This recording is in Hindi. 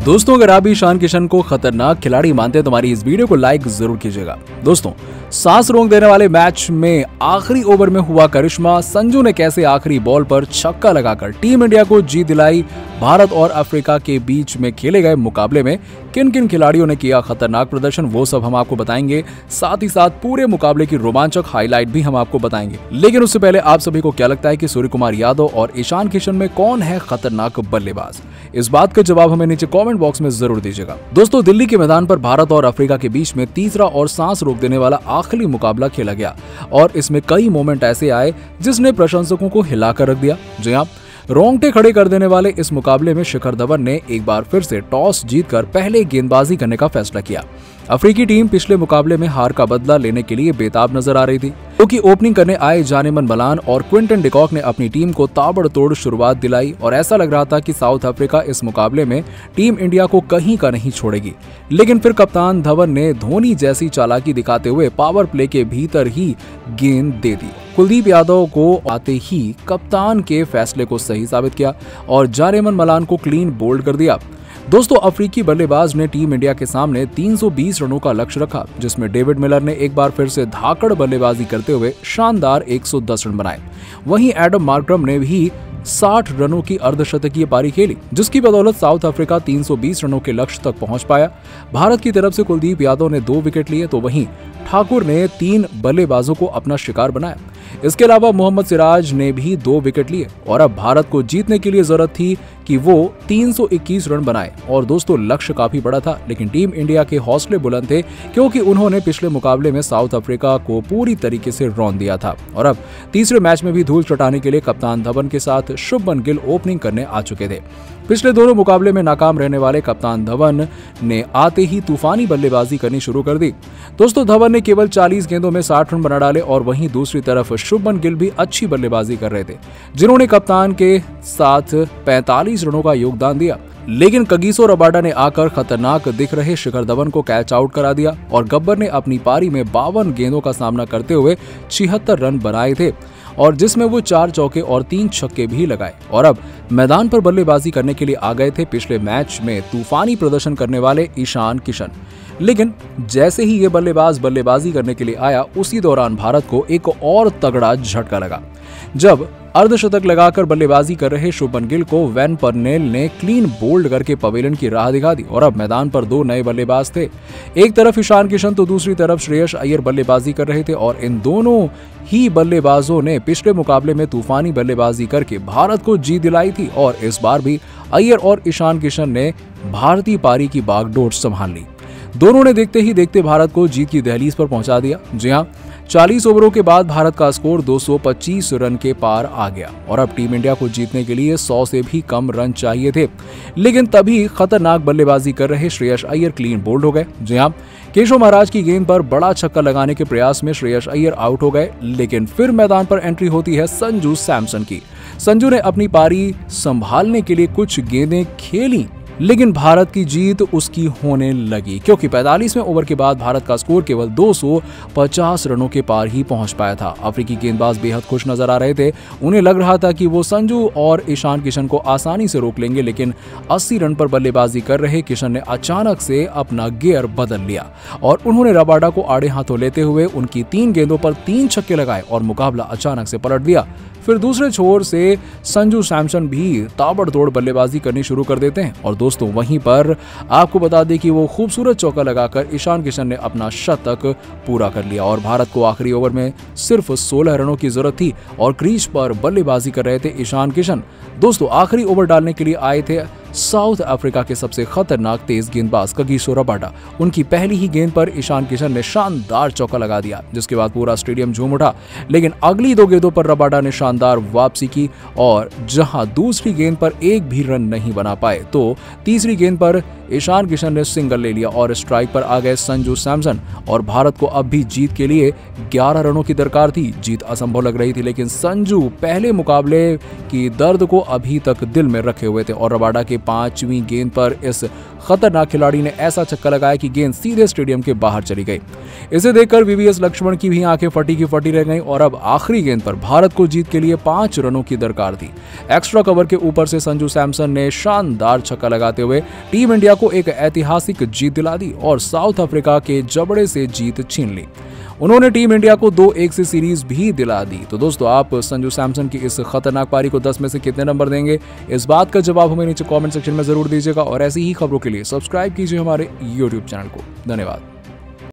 दोस्तों, अगर आप ईशान किशन को खतरनाक खिलाड़ी मानते हैं तो हमारी इस वीडियो को लाइक जरूर कीजिएगा। दोस्तों, सांस रोक देने वाले मैच में आखिरी ओवर में हुआ करिश्मा। संजू ने कैसे आखिरी बॉल पर छक्का लगाकर टीम इंडिया को जीत दिलाई। भारत और अफ्रीका के बीच में खेले गए मुकाबले में किन किन खिलाड़ियों ने किया खतरनाक प्रदर्शन, वो सब हम आपको बताएंगे। साथ ही साथ पूरे मुकाबले की रोमांचक हाईलाइट भी हम आपको बताएंगे। लेकिन उससे पहले आप सभी को क्या लगता है कि सूर्य कुमार यादव और ईशान किशन में कौन है खतरनाक बल्लेबाज? इस बात का जवाब हमें नीचे कमेंट बॉक्स में जरूर दीजिएगा। दोस्तों, दिल्ली के मैदान पर भारत और अफ्रीका के बीच में तीसरा और सांस रोक देने वाला आखिरी मुकाबला खेला गया और इसमें कई मोमेंट ऐसे आए जिसने प्रशंसकों को हिलाकर रख दिया। जी हां, रोंगटे खड़े कर देने वाले इस मुकाबले में शिखर धवन ने एक बार फिर से टॉस जीतकर पहले गेंदबाजी करने का फैसला किया। अफ्रीकी टीम पिछले मुकाबले में हार का बदला लेने के लिए बेताब नजर आ रही थी, क्योंकि ओपनिंग करने आए जानेमन मलान और क्विंटन डिकॉक ने अपनी टीम को ताबड़तोड़ शुरुआत दिलाई और ऐसा लग रहा था कि साउथ अफ्रीका इस मुकाबले में टीम इंडिया को कहीं का नहीं छोड़ेगी। लेकिन फिर कप्तान धवन ने धोनी जैसी चालाकी दिखाते हुए पावर प्ले के भीतर ही गेंद दे दी। कुलदीप यादव को आते ही कप्तान के फैसले को सही साबित किया और जानेमन मलान को क्लीन बोल्ड कर दिया। दोस्तों, अफ्रीकी बल्लेबाज ने टीम इंडिया के सामने 320 रनों का लक्ष्य रखा, जिसमें डेविड मिलर ने एक बार फिर से धाकड़ बल्लेबाजी करते हुए शानदार 110 रन बनाए। वहीं एडम मार्करम ने भी 60 रनों की अर्धशतकीय पारी खेली, जिसकी बदौलत साउथ अफ्रीका 320 रनों के लक्ष्य तक पहुंच पाया। भारत की तरफ से कुलदीप यादव ने 2 विकेट लिए तो वहीं ठाकुर ने 3 बल्लेबाजों को अपना शिकार बनाया। इसके अलावा मोहम्मद सिराज ने भी 2 विकेट लिए और अब भारत को जीतने के लिए जरूरत थी कि वो 321 रन बनाए। और दोस्तों, लक्ष्य काफी बड़ा था, लेकिन टीम इंडिया के हौसले बुलंद थे, क्योंकि उन्होंने पिछले मुकाबले में साउथ अफ्रीका को पूरी तरीके से रौंद दिया था। और अब तीसरे मैच में भी धूल चटाने के लिए कप्तान धवन के साथ शुभमन गिल ओपनिंग करने आ चुके थे। पिछले दोनों मुकाबले में नाकाम रहने वाले कप्तान धवन ने आते ही तूफानी बल्लेबाजी करनी शुरू कर दी। दोस्तों, धवन ने केवल 40 गेंदों में 60 रन बना डाले और वहीं दूसरी तरफ शुभमन गिल भी अच्छी बल्लेबाजी कर रहे थे, जिन्होंने कप्तान के साथ 45 रनों का योगदान दिया। लेकिन कगिसो रबाडा ने आकर खतरनाक दिख रहे शिखर धवन को कैच आउट करा दिया और गब्बर ने अपनी पारी में 52 गेंदों का सामना करते हुए 76 रन बनाए थे और जिसमें वो 4 चौके और 3 छक्के भी लगाए और अब मैदान पर बल्लेबाजी करने के लिए आ गए थे पिछले मैच में तूफानी प्रदर्शन करने वाले ईशान किशन। लेकिन जैसे ही ये बल्लेबाज बल्लेबाजी करने के लिए आया, उसी दौरान भारत को एक और तगड़ा झटका लगा, जब अर्धशतक लगाकर बल्लेबाजी कर रहे शुभमन गिल को वैन परनेल ने क्लीन बोल्ड करके पवेलियन की राह दिखा दी और अब मैदान पर 2 नए बल्लेबाज थे। एक तरफ ईशान किशन तो दूसरी तरफ श्रेयस अय्यर बल्लेबाजी कर रहे थे और इन दोनों ही बल्लेबाजों ने पिछले मुकाबले में तूफानी बल्लेबाजी करके भारत को जीत दिलाई थी और इस बार भी अय्यर और ईशान किशन ने भारतीय पारी की बागडोर संभाल ली। दोनों ने देखते ही देखते भारत को जीत की दहलीज पर पहुंचा दिया। जी हां, 40 ओवरों के बाद भारत का स्कोर 225 रन के पार आ गया और अब टीम इंडिया को जीतने के लिए 100 से भी कम रन चाहिए थे। लेकिन तभी खतरनाक बल्लेबाजी कर रहे श्रेयस अय्यर क्लीन बोल्ड हो गए। जी हां, केशव महाराज की गेंद पर बड़ा छक्का लगाने के प्रयास में श्रेयस अय्यर आउट हो गए, लेकिन फिर मैदान पर एंट्री होती है संजू सैमसन की। संजू ने अपनी पारी संभालने के लिए कुछ गेंदें खेली, लेकिन भारत की जीत उसकी होने लगी, क्योंकि 45वें ओवर के बाद भारत का स्कोर केवल 250 रनों के पार ही पहुंच पाया था। अफ्रीकी गेंदबाज बेहद खुश नजर आ रहे थे। उन्हें लग रहा था कि वो संजू और ईशान किशन को आसानी से रोक लेंगे, लेकिन 80 रन पर बल्लेबाजी कर रहे किशन ने अचानक से अपना गियर बदल लिया और उन्होंने रबाडा को आड़े हाथों लेते हुए उनकी 3 गेंदों पर 3 छक्के लगाए और मुकाबला अचानक से पलट दिया। फिर दूसरे छोर से संजू सैमसन भी ताबड़तोड़ बल्लेबाजी करनी शुरू कर देते हैं और दोस्तों, वहीं पर आपको बता दें कि वो खूबसूरत चौका लगाकर ईशान किशन ने अपना शतक पूरा कर लिया और भारत को आखिरी ओवर में सिर्फ 16 रनों की जरूरत थी और क्रीज पर बल्लेबाजी कर रहे थे ईशान किशन। दोस्तों, आखिरी ओवर डालने के लिए आए थे साउथ अफ्रीका के सबसे खतरनाक तेज गेंदबाज कगिसो रबाडा। उनकी पहली ही गेंद पर ईशान किशन ने शानदार चौका लगा दिया, जिसके बाद पूरा स्टेडियम झूम उठा। लेकिन अगली 2 गेंदों पर रबाडा ने शानदार वापसी की और जहां दूसरी गेंद पर एक भी रन नहीं बना पाए, तो तीसरी गेंद पर ईशान किशन ने सिंगल ले लिया और स्ट्राइक पर आ गए संजू सैमसन और भारत को अब भी जीत के लिए 11 रनों की दरकार थी। जीत असंभव लग रही थी, लेकिन संजू पहले मुकाबले की दर्द को अभी तक दिल में रखे हुए थे और रबाडा के 5वीं गेंद पर इस खतरनाक खिलाड़ी ने ऐसा छक्का लगाया कि गेंद सीधे स्टेडियम के बाहर चली गई। इसे देखकर वीवीएस लक्ष्मण की भी आंखें फटी की फटी रह गईं और अब आखिरी गेंद पर भारत को जीत के लिए 5 रनों की दरकार थी। एक्स्ट्रा कवर के ऊपर से संजू सैमसन ने शानदार छक्का लगाते हुए टीम इंडिया को एक ऐतिहासिक जीत दिला दी और साउथ अफ्रीका के जबड़े से जीत छीन ली। उन्होंने टीम इंडिया को 2-1 से सीरीज भी दिला दी। तो दोस्तों, आप संजू सैमसन की इस खतरनाक पारी को 10 में से कितने नंबर देंगे? इस बात का जवाब हमें नीचे कमेंट सेक्शन में जरूर दीजिएगा और ऐसी ही खबरों के लिए सब्सक्राइब कीजिए हमारे YouTube चैनल को। धन्यवाद।